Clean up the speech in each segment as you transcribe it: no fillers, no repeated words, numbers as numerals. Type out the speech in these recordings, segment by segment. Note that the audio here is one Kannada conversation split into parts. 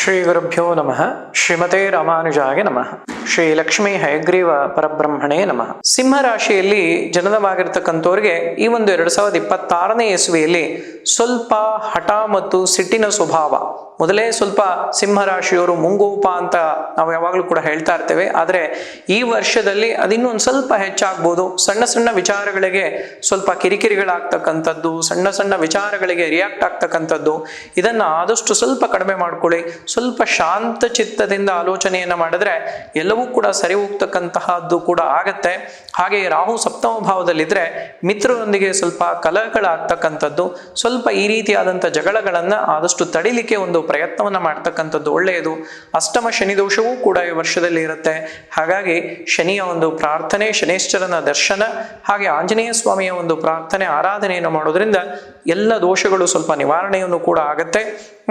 ಶ್ರೀ ಗುರುಭ್ಯೋ ನಮಃ. ಶ್ರೀಮತೆ ರಾಮಾನುಜಾಯ ನಮಃ. ಶ್ರೀ ಲಕ್ಷ್ಮೀ ಹಯಗ್ರೀವ ಪರಬ್ರಹ್ಮಣೇ ನಮಃ. ಸಿಂಹ ರಾಶಿಯಲ್ಲಿ ಜನನವಾಗಿರ್ತಕ್ಕಂಥವ್ರಿಗೆ ಈ ಒಂದು 2026ನೇ ಇಸ್ವಿಯಲ್ಲಿ ಸ್ವಲ್ಪ ಹಠ ಮತ್ತು ಸಿಟ್ಟಿನ ಸ್ವಭಾವ. ಮೊದಲೇ ಸ್ವಲ್ಪ ಸಿಂಹ ರಾಶಿಯವರು ಮುಂಗೋಪ ಅಂತ ನಾವು ಯಾವಾಗಲೂ ಕೂಡ ಹೇಳ್ತಾ ಇರ್ತೇವೆ. ಆದರೆ ಈ ವರ್ಷದಲ್ಲಿ ಅದಿನ್ನೊಂದು ಸ್ವಲ್ಪ ಹೆಚ್ಚಾಗ್ಬೋದು. ಸಣ್ಣ ಸಣ್ಣ ವಿಚಾರಗಳಿಗೆ ಸ್ವಲ್ಪ ಕಿರಿಕಿರಿಗಳಾಗ್ತಕ್ಕಂಥದ್ದು, ಸಣ್ಣ ಸಣ್ಣ ವಿಚಾರಗಳಿಗೆ ರಿಯಾಕ್ಟ್ ಆಗ್ತಕ್ಕಂಥದ್ದು, ಇದನ್ನ ಆದಷ್ಟು ಸ್ವಲ್ಪ ಕಡಿಮೆ ಮಾಡ್ಕೊಳ್ಳಿ. ಸ್ವಲ್ಪ ಶಾಂತ ಚಿತ್ತದಿಂದ ಆಲೋಚನೆಯನ್ನ ಮಾಡಿದ್ರೆ ಎಲ್ಲವೂ ಕೂಡ ಸರಿ ಹೋಗ್ತಕ್ಕಂತಹದ್ದು ಕೂಡ ಆಗತ್ತೆ. ಹಾಗೆ ರಾಹು ಸಪ್ತಮ ಭಾವದಲ್ಲಿದ್ರೆ ಮಿತ್ರರೊಂದಿಗೆ ಸ್ವಲ್ಪ ಕಲಹಗಳಾಗ್ತಕ್ಕಂಥದ್ದು, ಸ್ವಲ್ಪ ಈ ರೀತಿಯಾದಂಥ ಜಗಳಗಳನ್ನ ಆದಷ್ಟು ತಡಿಲಿಕ್ಕೆ ಒಂದು ಪ್ರಯತ್ನವನ್ನ ಮಾಡ್ತಕ್ಕಂಥದ್ದು ಒಳ್ಳೆಯದು. ಅಷ್ಟಮ ಶನಿ ದೋಷವೂ ಕೂಡ ಈ ವರ್ಷದಲ್ಲಿ ಇರುತ್ತೆ. ಹಾಗಾಗಿ ಶನಿಯ ಒಂದು ಪ್ರಾರ್ಥನೆ, ಶನೇಶ್ವರನ ದರ್ಶನ, ಹಾಗೆ ಆಂಜನೇಯ ಸ್ವಾಮಿಯ ಒಂದು ಪ್ರಾರ್ಥನೆ, ಆರಾಧನೆಯನ್ನು ಮಾಡೋದ್ರಿಂದ ಎಲ್ಲ ದೋಷಗಳು ಸ್ವಲ್ಪ ನಿವಾರಣೆಯನ್ನು ಕೂಡ ಆಗತ್ತೆ.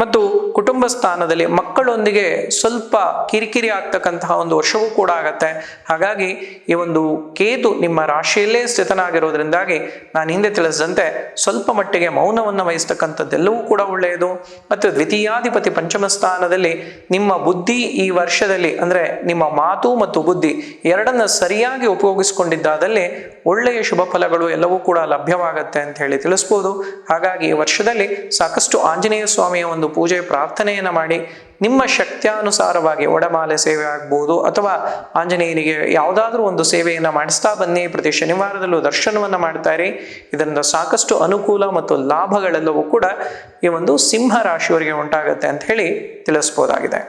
ಮತ್ತು ಕುಟುಂಬ ಸ್ಥಾನದಲ್ಲಿ ಮಕ್ಕಳೊಂದಿಗೆ ಸ್ವಲ್ಪ ಕಿರಿಕಿರಿ ಆಗ್ತಕ್ಕಂತಹ ಒಂದು ವರ್ಷವೂ ಕೂಡ ಆಗತ್ತೆ. ಹಾಗಾಗಿ ಈ ಒಂದು ಕೇತು ನಿಮ್ಮ ರಾಶಿಯಲ್ಲೇ ಸ್ಥಿತನಾಗಿರೋದ್ರಿಂದಾಗಿ ನಾನು ಹಿಂದೆ ತಿಳಿಸಿದಂತೆ ಸ್ವಲ್ಪ ಮಟ್ಟಿಗೆ ಮೌನವನ್ನು ವಹಿಸ್ತಕ್ಕಂಥದ್ದೆಲ್ಲವೂ ಕೂಡ ಒಳ್ಳೆಯದು. ಮತ್ತು ದ್ವಿತೀಯಾಧಿಪತಿ ಪಂಚಮ ಸ್ಥಾನದಲ್ಲಿ ನಿಮ್ಮ ಬುದ್ಧಿ ಈ ವರ್ಷದಲ್ಲಿ ಅಂದ್ರೆ ನಿಮ್ಮ ಮಾತು ಮತ್ತು ಬುದ್ಧಿ ಎರಡನ್ನ ಸರಿಯಾಗಿ ಉಪಯೋಗಿಸಿಕೊಂಡಿದ್ದಾದಲ್ಲಿ ಒಳ್ಳೆಯ ಶುಭ ಫಲಗಳು ಎಲ್ಲವೂ ಕೂಡ ಲಭ್ಯವಾಗತ್ತೆ ಅಂತ ಹೇಳಿ ತಿಳಿಸ್ಬೋದು. ಹಾಗಾಗಿ ಈ ವರ್ಷದಲ್ಲಿ ಸಾಕಷ್ಟು ಆಂಜನೇಯ ಸ್ವಾಮಿಯ ಒಂದು ಪೂಜೆ ಪ್ರಾರ್ಥನೆಯನ್ನ ಮಾಡಿ ನಿಮ್ಮ ಶಕ್ತ್ಯಾನುಸಾರವಾಗಿ ಒಡಮಾಲೆ ಸೇವೆ ಆಗ್ಬೋದು ಅಥವಾ ಆಂಜನೇಯನಿಗೆ ಯಾವುದಾದ್ರೂ ಒಂದು ಸೇವೆಯನ್ನ ಮಾಡಿಸ್ತಾ ಬನ್ನಿ. ಪ್ರತಿ ಶನಿವಾರದಲ್ಲೂ ದರ್ಶನವನ್ನ ಮಾಡ್ತಾ ಇರಿ. ಇದರಿಂದ ಸಾಕಷ್ಟು ಅನುಕೂಲ ಮತ್ತು ಲಾಭಗಳೆಲ್ಲವೂ ಕೂಡ ಈ ಒಂದು ಸಿಂಹ ರಾಶಿಯವರಿಗೆ ಉಂಟಾಗತ್ತೆ ಅಂತ ಹೇಳಿ ತಿಳಿಸ್ಬೋದಾಗಿದೆ.